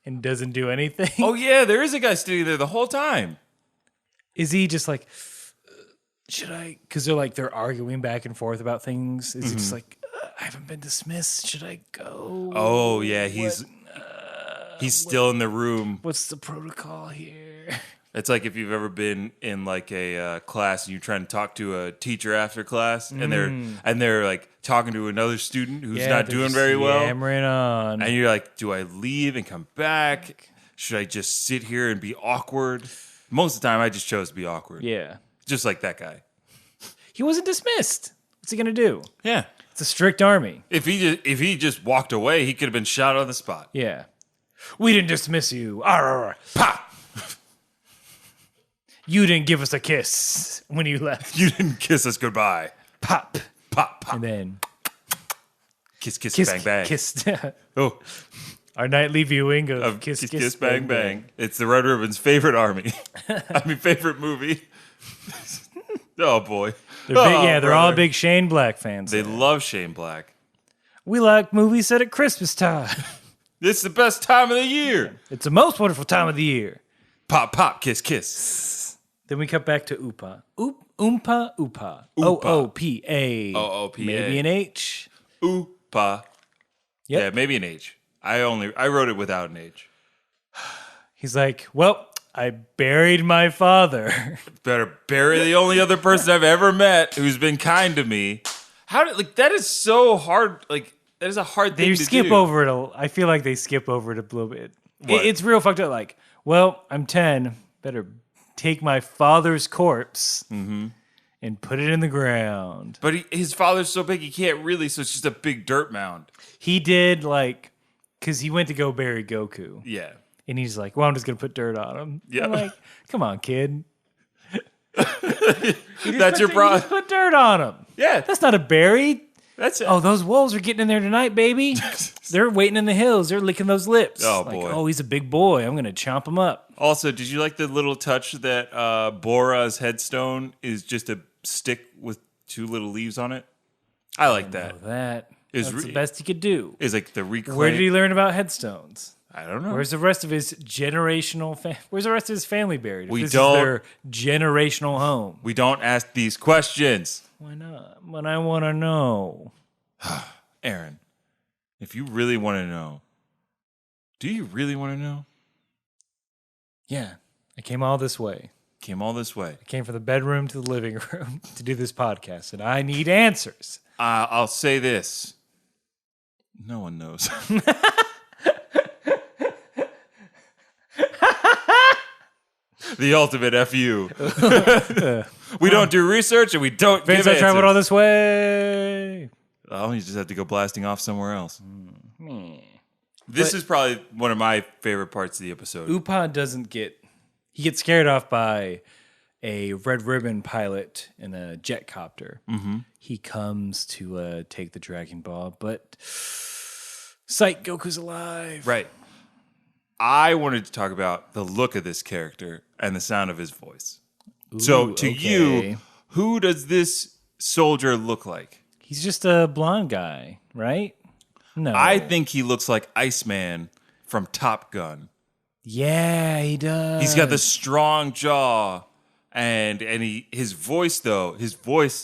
and doesn't do anything. Oh, yeah, there is a guy standing there the whole time. Is he just like, should I? Because they're arguing back and forth about things. Is he just like, I haven't been dismissed. Should I go? Oh, yeah, he's still in the room. What's the protocol here? It's like if you've ever been in like a class and you're trying to talk to a teacher after class, and they're like talking to another student who's not doing very well. Yammering on. And you're like, do I leave and come back? Should I just sit here and be awkward? Most of the time, I just chose to be awkward. Yeah. Just like that guy. He wasn't dismissed. What's he going to do? Yeah. It's a strict army. If he just walked away, he could have been shot on the spot. Yeah. We didn't dismiss you. Arr. Pop! You didn't give us a kiss when you left. You didn't kiss us goodbye. Pop. Pop, pop. And then Kiss, bang, bang. Kiss. Oh. Our nightly viewing of Kiss, Bang, bang. It's the Red Ribbon's favorite army. Favorite movie. Oh, boy. They're all big Shane Black fans. They love Shane Black. We like movies set at Christmas time. It's the best time of the year. It's the most wonderful time of the year. Pop, pop, kiss, kiss. Then we cut back to Oopa. Oompa, Oopa. Oopa. O-O-P-A. O-O-P-A. Maybe an H. Oopa. Yep. Yeah, maybe an H. I wrote it without an H. He's like, well, I buried my father. Better bury the only other person I've ever met who's been kind to me. That is so hard. Like, that is a hard thing to do. They skip over it. I feel like they skip over it a little bit. It's real fucked up. Like, well, I'm 10. Better take my father's corpse and put it in the ground. But his father's so big he can't really, so it's just a big dirt mound. He did, like, because he went to go bury Goku. Yeah. And he's like, well, I'm just going to put dirt on him. Yeah. I'm like, come on, kid. That's your problem. You just put dirt on him. Yeah. That's not a bury. That's it. Oh, those wolves are getting in there tonight, baby. They're waiting in the hills. They're licking those lips. Oh, like, boy. Oh, he's a big boy. I'm going to chomp him up. Also, did you like the little touch that Bora's headstone is just a stick with 2 little leaves on it? I like that. That's the best he could do. Is like the reclaim. Where did he learn about headstones? I don't know. Where's the rest of his generational Where's the rest of his family buried? We This don't- is their generational home. We don't ask these questions. Why not? But I want to know. Aaron, if you really want to know, do you really want to know? Yeah. I came all this way. Came all this way. I came from the bedroom to the living room to do this podcast, and I need answers. I'll say this. No one knows. The ultimate FU. We don't do research and we don't give Vince, I answers. traveled all this way. Oh, you just have to go blasting off somewhere else. This is probably one of my favorite parts of the episode. Upa he gets scared off by a Red Ribbon pilot in a jet copter. Mm-hmm. He comes to take the Dragon Ball, but psych, Goku's alive. Right. I wanted to talk about the look of this character and the sound of his voice. So to you, who does this soldier look like? He's just a blonde guy, right? No. I think he looks like Iceman from Top Gun. Yeah, he does. He's got the strong jaw, and his voice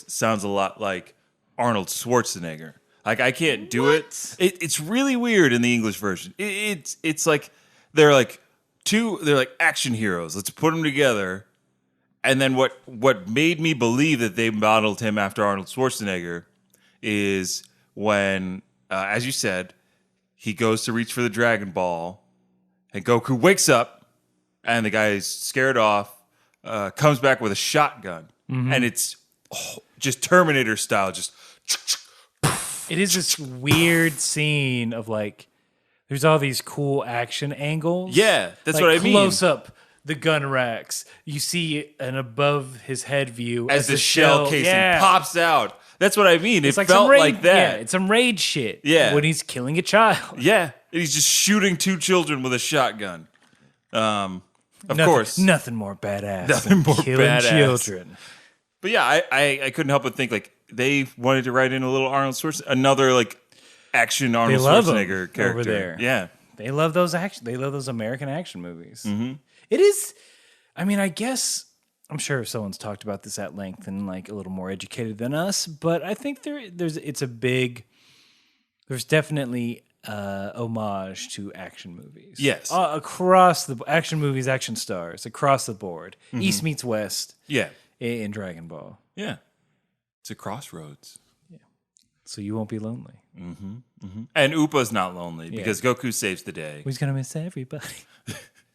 sounds a lot like Arnold Schwarzenegger. Like, I can't do it. It's really weird in the English version. It's like they're like action heroes. Let's put them together. And then what made me believe that they modeled him after Arnold Schwarzenegger is when, as you said, he goes to reach for the Dragon Ball, and Goku wakes up, and the guy is scared off, comes back with a shotgun, and it's just Terminator style, just. It is this weird scene of like, there's all these cool action angles. Yeah, that's like what I mean. Close up the gun racks. You see an above his head view as the shell casing pops out. That's what I mean. It's it like felt some raid, like that. Yeah, it's some raid shit. Yeah. When he's killing a child. Yeah. And he's just shooting 2 children with a shotgun. Of course. Nothing more badass Nothing than more killing badass. children. But yeah, I couldn't help but think like they wanted to write in a little Arnold Schwarzenegger, another like action Arnold Schwarzenegger character over there. Yeah. They love those action. They love those American action movies. Mm-hmm. It is. I mean, I guess I'm sure someone's talked about this at length and like a little more educated than us, but I think there's definitely homage to action movies. Yes. Across the action movies, action stars, across the board. East meets West Yeah. in Dragon Ball. Yeah. It's a crossroads. So you won't be lonely. And Upa's not lonely because Goku saves the day. He's going to miss everybody.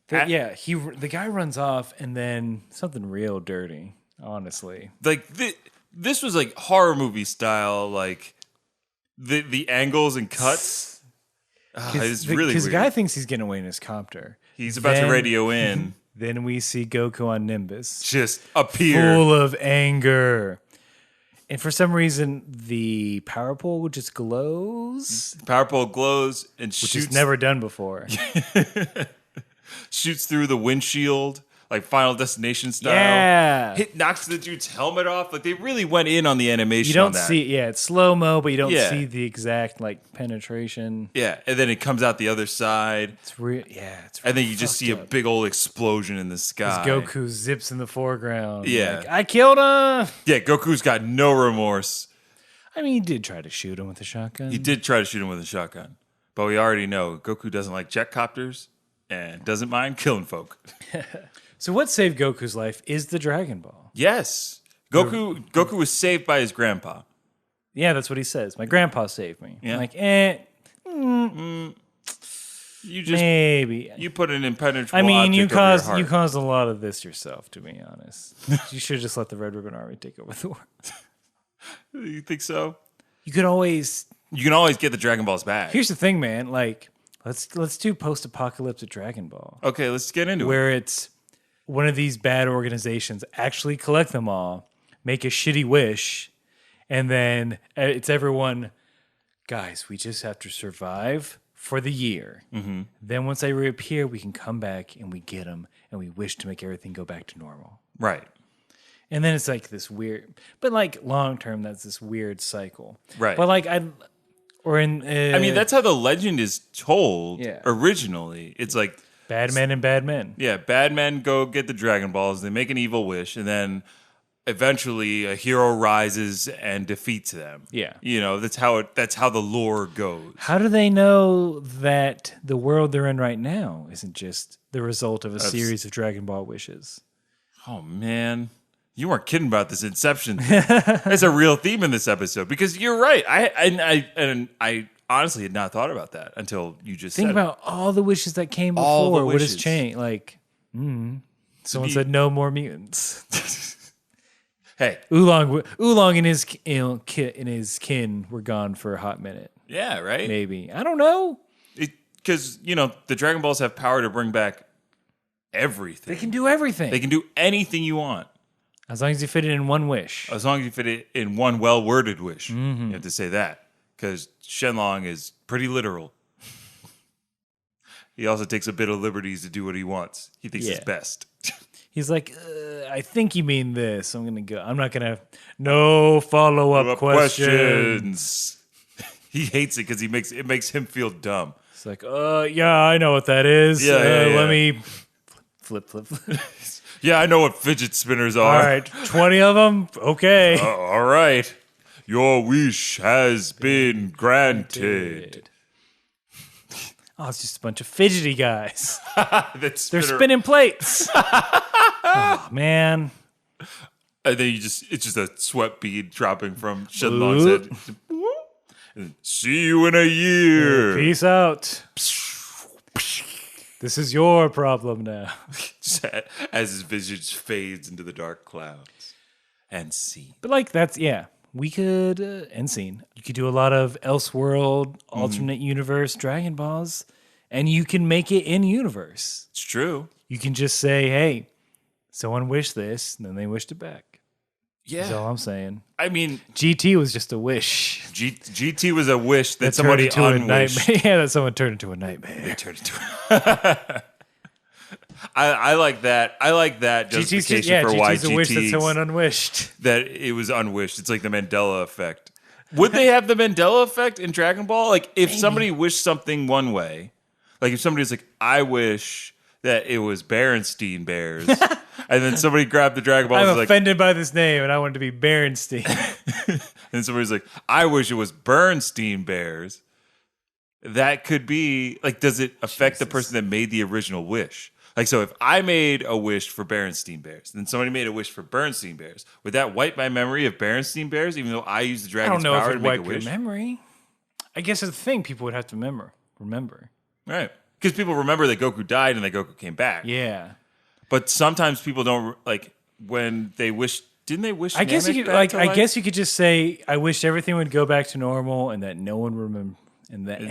The guy runs off and then something real dirty, honestly. Like this was like horror movie style, like the angles and cuts. It's really weird. Because the guy thinks he's getting away in his copter. He's about to radio in. Then we see Goku on Nimbus. Just appear. Full of anger. And for some reason, the power pole just glows. Power pole glows and Which shoots. is never done before. Shoots through the windshield, like Final Destination style. Yeah. Knocks the dude's helmet off. Like they really went in on the animation. You don't on that. see, it's slow mo, but you don't see the exact like penetration. Yeah, and then it comes out the other side. It's real, it's and then you just see a big old explosion in the sky. Goku zips in the foreground. Yeah, like, I killed him. Yeah, Goku's got no remorse. I mean, he did try to shoot him with a shotgun. He did try to shoot him with a shotgun, but we already know Goku doesn't like jet copters and doesn't mind killing folk. So what saved Goku's life is the Dragon Ball. Yes, Goku was saved by his grandpa. Yeah, that's what he says. My grandpa saved me. Yeah. I'm like, You just maybe. you put an impenetrable. I mean, you object over your heart. caused a lot of this yourself, to be honest. You should have just let the Red Ribbon Army take over the world. You think so? You can always get the Dragon Balls back. Here's the thing, man. Like, let's do post-apocalyptic Dragon Ball. Okay, let's get into it. Where it's one of these bad organizations actually collect them all, make a shitty wish, and then it's everyone, guys, we just have to survive for the year. Mm-hmm. Then once they reappear, we can come back and we get them, and we wish to make everything go back to normal. Right. And then it's like this weird, but like long term, that's this weird cycle. Right. But like I mean, that's how the legend is told Yeah. originally. It's like bad men and bad men. Yeah, bad men go get the Dragon Balls, they make an evil wish, and then eventually a hero rises and defeats them. Yeah. You know, that's how the lore goes. How do they know that the world they're in right now isn't just the result of a series of Dragon Ball wishes? Oh man. You weren't kidding about this Inception. That's a real theme in this episode because you're right. I honestly had not thought about that until you just think said about all the wishes that came All before. the What has wishes. changed? Like, someone said no more mutants. Hey, Oolong and his kin were gone for a hot minute. yeah, right? Maybe, I don't know. Because the Dragon Balls have power to bring back everything. They can do everything. They can do anything you want. As long as you fit it in one wish. As long as you fit it in one well-worded wish. You have to say that. Because Shenlong is pretty literal. He also takes a bit of liberties to do what he wants. He thinks it's best. He's like, I think you mean this. I'm going to go. I'm not going to. No follow-up questions. He hates it because it makes him feel dumb. It's like, yeah, I know what that is. Yeah. Let me flip. Yeah, I know what fidget spinners are. All right, 20 of them? Okay. All right. Your wish has been granted. Oh, it's just a bunch of fidgety guys. They're Spinner. spinning plates. Oh, man. And then it's just a sweat bead dropping from Shenlong's head. And see you in a year. Peace out. This is your problem now. As his visage fades into the dark clouds. And scene. But like we could end scene. You could do a lot of Elseworld, alternate universe Dragon Balls, and you can make it in universe. It's true. You can just say, "Hey, someone wished this," and then they wished it back. Yeah, that's all I'm saying. I mean, GT was just a wish. GT was a wish that somebody unwished. Yeah, that someone turned into a nightmare. They turned into. I like that. I like that justification for why GT's a wish that someone unwished. That it was unwished. It's like the Mandela effect. Would they have the Mandela effect in Dragon Ball? Like if somebody wished something one way, like if somebody's like, I wish that it was Berenstein Bears, and then somebody grabbed the Dragon Ball. I'm offended by this name, and I want it to be Berenstein. And somebody's like, I wish it was Bernstein Bears. that could be like, does it affect the person that made the original wish? Like, so if I made a wish for Berenstein Bears, then somebody made a wish for Bernstein Bears, would that wipe my memory of Berenstein Bears, even though I used the I don't dragon's know if power it to make a wipe your wish? memory. I guess it's a thing people would have to remember. Right. Because people remember that Goku died and that Goku came back. Yeah. But sometimes people don't, like, when they wish, didn't they wish I guess Namek you could, back like, to I life? guess you could just say, I wish everything would go back to normal and that no one remember. And that.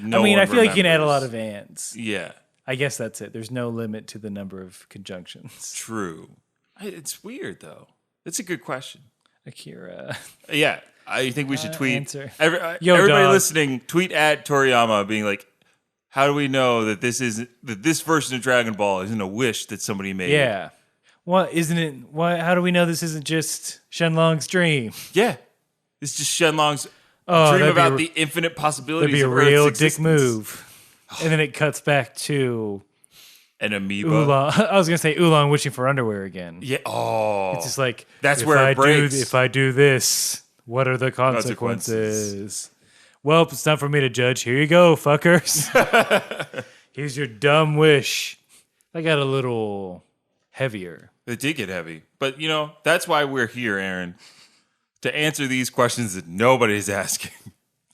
no I mean, one I feel like you can add a lot remembers. of ands. Yeah. I guess that's it. There's no limit to the number of conjunctions. True. It's weird, though. It's a good question. Akira. Yeah. I think we should tweet. Answer. Everybody dog. listening, tweet at Toriyama being like, how do we know that this version of Dragon Ball isn't a wish that somebody made? Yeah. What isn't it? How do we know this isn't just Shenlong's dream? Yeah. It's just Shenlong's Oh, dream that'd be about a- the infinite possibilities That'd be a of real Earth's dick existence. move. And then it cuts back to An amoeba. Oolong. I was gonna say Oolong wishing for underwear again. Yeah. Oh. It's just like That's if where it I breaks. if I do this, what are the consequences? Well, it's not for me to judge. Here you go, fuckers. Here's your dumb wish. I got a little heavier. It did get heavy. But, that's why we're here, Aaron, to answer these questions that nobody's asking.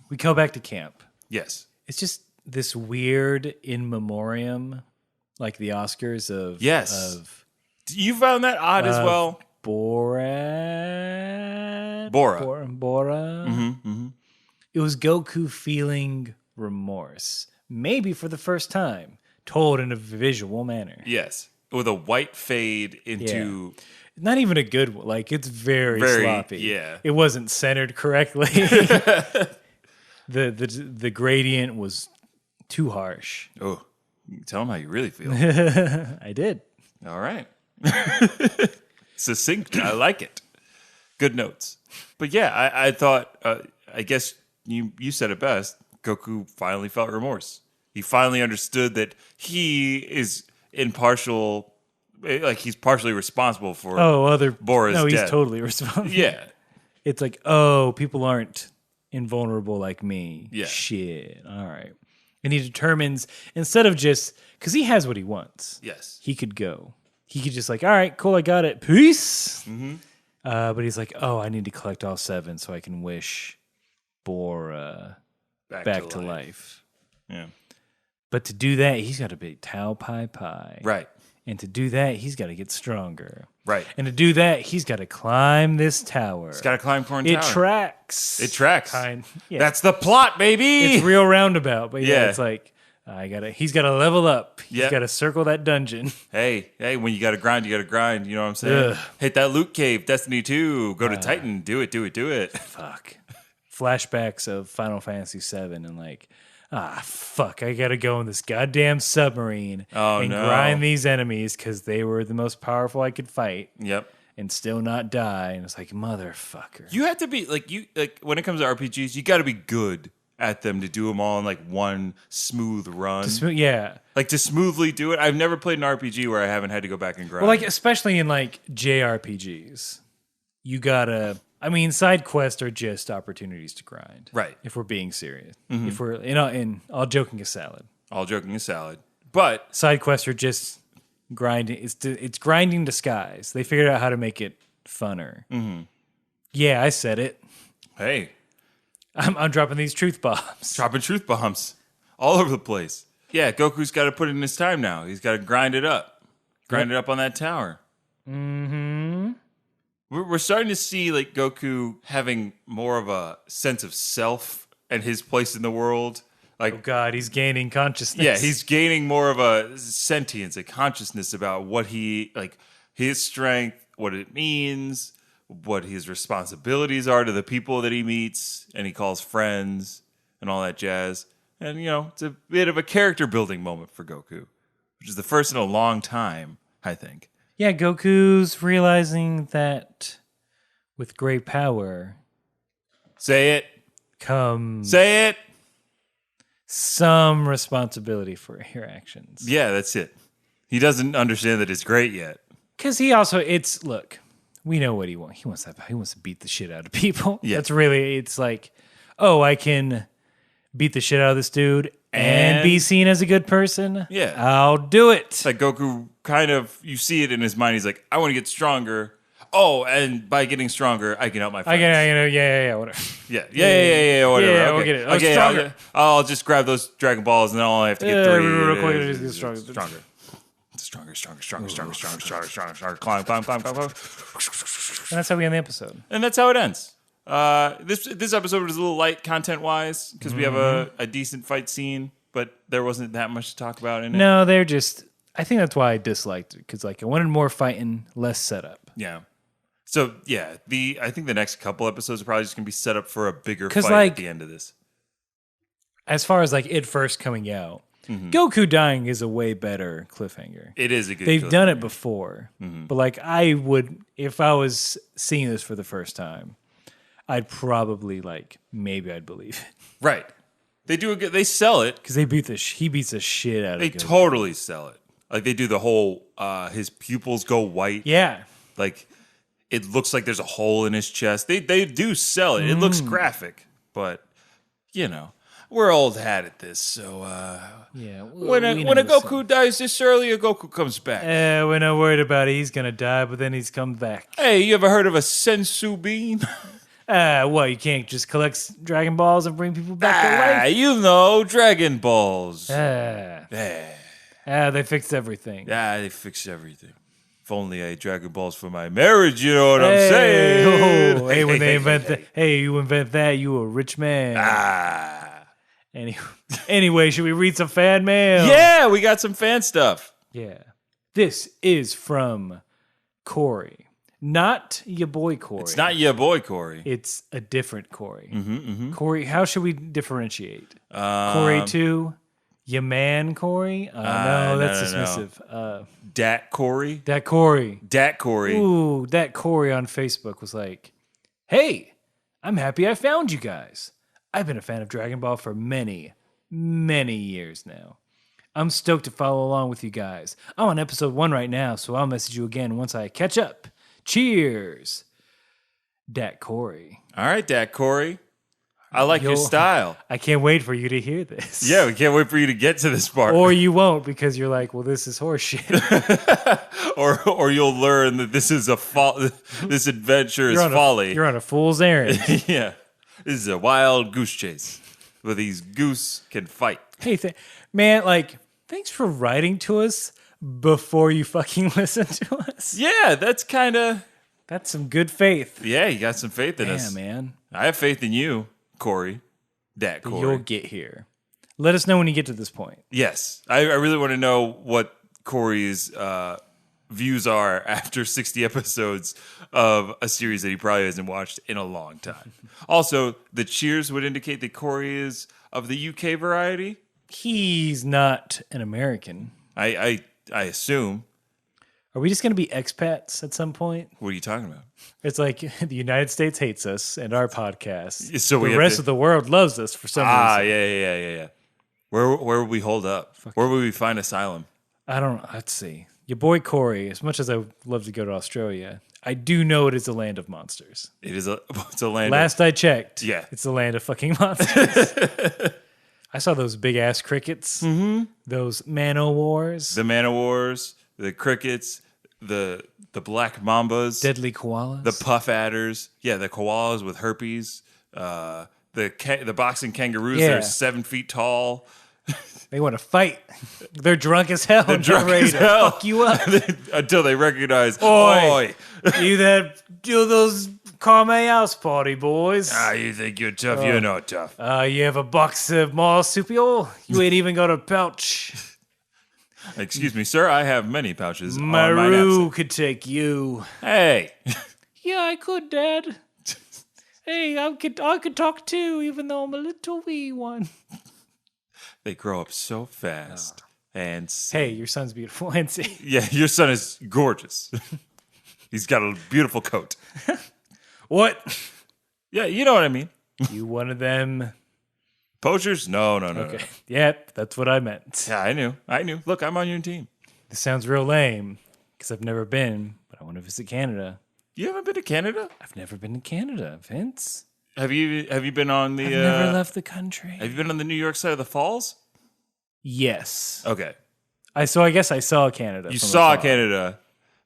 We go back to camp. Yes. It's just this weird in memoriam, like the Oscars of Yes. of You found that odd as well? Bora. Bora. Mm-hmm. It was Goku feeling remorse, maybe for the first time, told in a visual manner. Yes. With a white fade into... Not even a good one. Like, it's very sloppy. Yeah. It wasn't centered correctly. The gradient was too harsh. Oh, tell them how you really feel. I did. All right. Succinct. I like it. Good notes. But yeah, I thought, I guess you said it best. Goku finally felt remorse. He finally understood that he is impartial, like he's partially responsible for Bora's No, he's death. totally responsible. Yeah. It's like, people aren't invulnerable like me. Yeah. Shit. All right. And he determines, instead of just, because he has what he wants. Yes. He could go. He could just like, all right, cool, I got it. Peace. Mm-hmm. But he's like, I need to collect all 7 so I can wish Bora back to life. Yeah. But to do that, he's got to be Tao Pai Pai. Right. And to do that, he's got to get stronger. Right. And to do that, he's got to climb this tower. He's got to climb Corn It Tower. tracks. It tracks. Yeah. That's the plot, baby. It's real roundabout, but Yeah. it's like he's got to level up. He's Yep. got to circle that dungeon. Hey, when you got to grind, you got to grind. You know what I'm saying? Ugh. Hit that loot cave, Destiny 2. Go to Titan. Do it. Fuck. Flashbacks of Final Fantasy VII and like, fuck, I got to go in this goddamn submarine and no. grind these enemies because they were the most powerful I could fight Yep. and still not die. And it's like, motherfucker. You have to be like when it comes to RPGs, you got to be good at them to do them all in like one smooth run. Yeah. Like to smoothly do it. I've never played an RPG where I haven't had to go back and grind. Well, like, especially in like JRPGs, you gotta. I mean, side quests are just opportunities to grind, Right. If we're being serious, if we're in all joking aside, all joking aside, but side quests are just grinding. It's grinding disguise. They figured out how to make it funner. Mm-hmm. Yeah, I said it. hey, I'm dropping these truth bombs. dropping truth bombs all over the place. Yeah, Goku's got to put in his time now. He's got to grind it up, it up on that tower. Mm-hmm. We're starting to see like Goku having more of a sense of self and his place in the world. Like, Oh God, he's gaining consciousness. yeah, he's gaining more of a sentience, a consciousness about what his strength, what it means, what his responsibilities are to the people that he meets and he calls friends and all that jazz. And, it's a bit of a character building moment for Goku, which is the first in a long time, I think. Yeah, Goku's realizing that with great power Say it. comes Say it. some responsibility for your actions. Yeah, that's it. He doesn't understand that it's great yet. Because he also, look, we know what he wants. He wants to beat the shit out of people. Yeah. That's really, it's like, I can beat the shit out of this dude and be seen as a good person, Yeah. I'll do it. Like Goku kind of, you see it in his mind. He's like, I want to get stronger. Oh, and by getting stronger, I can help my friends. Whatever. Yeah, whatever. Yeah, okay. we'll get it. Okay, Stronger. I'll just grab those Dragon Balls, and then I'll have to get 3. Real quick, just get stronger. Stronger. Climb. And that's how we end the episode. And that's how it ends. This episode was a little light content-wise, because we have a decent fight scene, but there wasn't that much to talk about in it. No, they're just... I think that's why I disliked it, because like I wanted more fighting, less setup. Yeah. So, yeah, I think the next couple episodes are probably just going to be set up for a bigger fight like, at the end of this. As far as like it first coming out, Goku dying is a way better cliffhanger. It is a good They've done it before. But like I would, if I was seeing this for the first time, I'd probably maybe I'd believe it. Right. They do they sell it. Because he beats the shit out of They Goku. totally sell it. Like they do the whole, his pupils go white. Yeah. Like it looks like there's a hole in his chest. They do sell it. It looks graphic, but we're old hat at this. So Yeah. when a Goku dies this early, a Goku comes back. We're not worried about it. He's gonna die, but then he's come back. Hey, you ever heard of a sensu bean? What, you can't just collect Dragon Balls and bring people back to life? Dragon Balls. They fixed everything. Yeah, they fixed everything. If only I had Dragon Balls for my marriage, you know what I'm saying? Oh, when they invent that, you invent that, you a rich man. Anyway, should we read some fan mail? Yeah, we got some fan stuff. Yeah. This is from Corey. Not your boy Corey. It's not your boy Corey. It's a different Corey. Corey, how should we differentiate? Corey 2? Your man Corey? No, that's dismissive. No. Dat Corey? Dat Corey. Dat Corey. Ooh, Dat Corey on Facebook was like, hey, I'm happy I found you guys. I've been a fan of Dragon Ball for many, many years now. I'm stoked to follow along with you guys. I'm on episode 1 right now, so I'll message you again once I catch up. Cheers. Dat Corey. All right, Dat Corey. I like your style. I can't wait for you to hear this. Yeah, we can't wait for you to get to this part. Or you won't, because you're like, well, this is horseshit. or you'll learn that this is this adventure is folly. You're on a fool's errand. Yeah. This is a wild goose chase where these goose can fight. Hey, man, thanks for writing to us before you fucking listen to us. Yeah, that's some good faith. Yeah, you got some faith in us. Yeah, man. I have faith in you, Corey. Dat Corey. You'll get here. Let us know when you get to this point. Yes. I really want to know what Corey's views are after 60 episodes of a series that he probably hasn't watched in a long time. Also, the cheers would indicate that Corey is of the UK variety. He's not an American. I assume. Are we just going to be expats at some point? What are you talking about? It's like the United States hates us and our podcast. So the rest of the world loves us for some reason. Yeah. Where would we hold up? Where would we find asylum? I don't know. Let's see. Your boy Corey, as much as I would love to go to Australia, I do know it is a land of monsters. It's a land. Last I checked, yeah, it's a land of fucking monsters. I saw those big ass crickets. Mm-hmm. Those man-o-wars. The man-o-wars, the crickets, the black mambas, deadly koalas, the puff adders. Yeah, the koalas with herpes. The boxing kangaroos that are 7 feet tall. They want to fight. They're drunk as hell. They're drunk ready as to hell. fuck you up until they recognize. Oi. You those Kame house party boys. You think you're tough? You're not tough. You have a box of marsupial? You ain't even got a pouch. Excuse me, sir. I have many pouches. Maru could take you. Hey. Yeah, I could, Dad. Hey, I could talk too, even though I'm a little wee one. They grow up so fast. And hey, your son's beautiful. And see. Yeah, your son is gorgeous. He's got a beautiful coat. What? Yeah, you know what I mean. You one of them poachers? No. Okay. Yep, that's what I meant. Yeah, I knew. Look, I'm on your team. This sounds real lame because I've never been, but I want to visit Canada. You haven't been to Canada? I've never been to Canada, Vince. Have you been on the? I've never left the country. Have you been on the New York side of the falls? Yes. Okay, I guess I saw Canada. you from saw afar. Canada,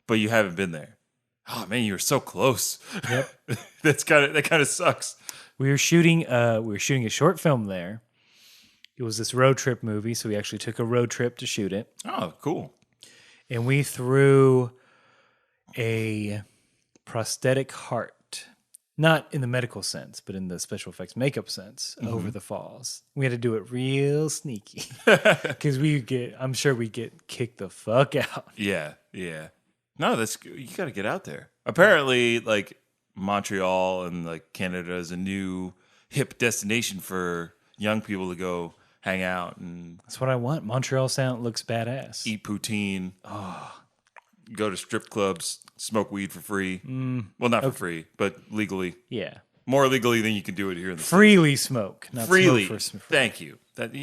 but you haven't been there. Oh man, you were so close. Yep. that kind of sucks. We were shooting a short film there. It was this road trip movie, so we actually took a road trip to shoot it. Oh, cool. And we threw a prosthetic heart, not in the medical sense, but in the special effects makeup sense, over the falls. We had to do it real sneaky because I'm sure we get kicked the fuck out. Yeah. No, you got to get out there. Apparently, like Montreal and like Canada is a new hip destination for young people to go hang out and That's what I want. Montreal Sound looks badass. eat poutine. Go to strip clubs, smoke weed for free. Well, not for free, but legally. Yeah. More legally than you can do it here in the Freely smoke. Not freely. Smoke for Thank you. if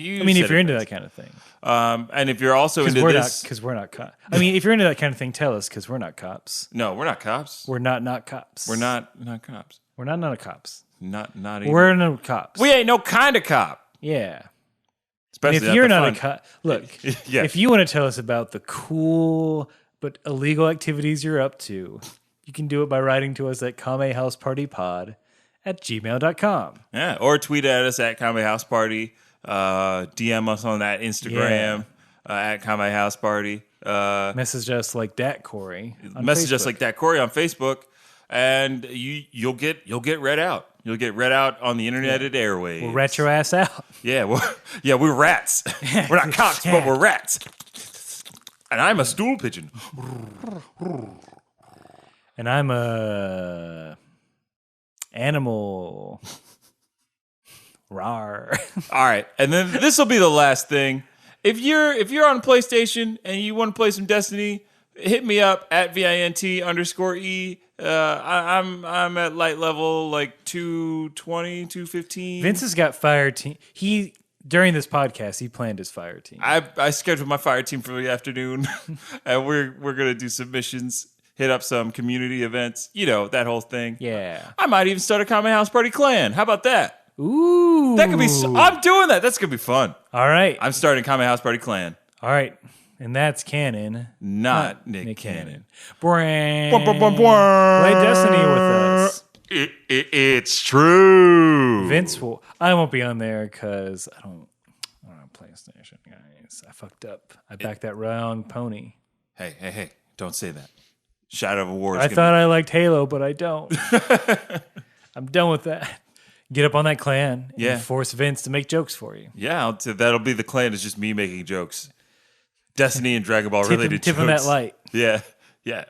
you're into that kind of thing. And if you're also into this, Because we're not cops. I mean, if you're into that kind of thing, tell us, because we're not cops. no, we're not cops. We're not cops. We're not cops. We're not cops. Not even. We're no cops. We ain't no kind of cop. Yeah. Especially And if you're the not a fun- cop, look, Yeah. if you want to tell us about the cool but illegal activities you're up to, you can do it by writing to us at kamehousepartypod@gmail.com. Yeah, or tweet at us at Kame House Party. DM us on that Instagram at Kame House Party. Message us like that, Corey. On Message us Facebook. like that, Corey, on Facebook, and you'll get read out. You'll get read out on the interneted airwaves. We'll rat your ass out. Yeah, we're rats. We're not cops, but we're rats. And I'm a stool pigeon. And I'm a animal. Rawr. All right, and then this will be the last thing. If you're on PlayStation and you want to play some Destiny, hit me up at VINT_E. I'm at light level like 220, 215. Vince has got fire team. During this podcast, he planned his fire team. I scheduled my fire team for the afternoon, and we're gonna do submissions, hit up some community events, that whole thing. Yeah. I might even start a Common House Party clan. How about that? Ooh. That could be. I'm doing that. That's gonna be fun. All right. I'm starting Common House Party clan. All right. And that's canon. Not Nick Cannon. Play Bum, bum, bum, bum. Play Destiny with us. It's true. Vince will. I won't be on there because I don't have PlayStation, guys. I fucked up. I backed that wrong pony. Hey! Don't say that. Shadow of War. I thought I liked Halo, but I don't. I'm done with that. Get up on that clan and force Vince to make jokes for you. Yeah, that'll be the clan. It's just me making jokes. Destiny and Dragon Ball related Tip jokes. him that light. Yeah.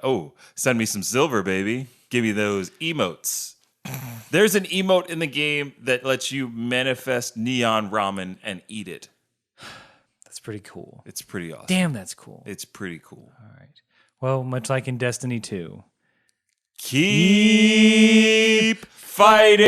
Oh, send me some silver, baby. Give me those emotes. There's an emote in the game that lets you manifest neon ramen and eat it. That's pretty cool. It's pretty awesome. Damn, that's cool. It's pretty cool. All right. Well, much like in Destiny 2. Keep fighting!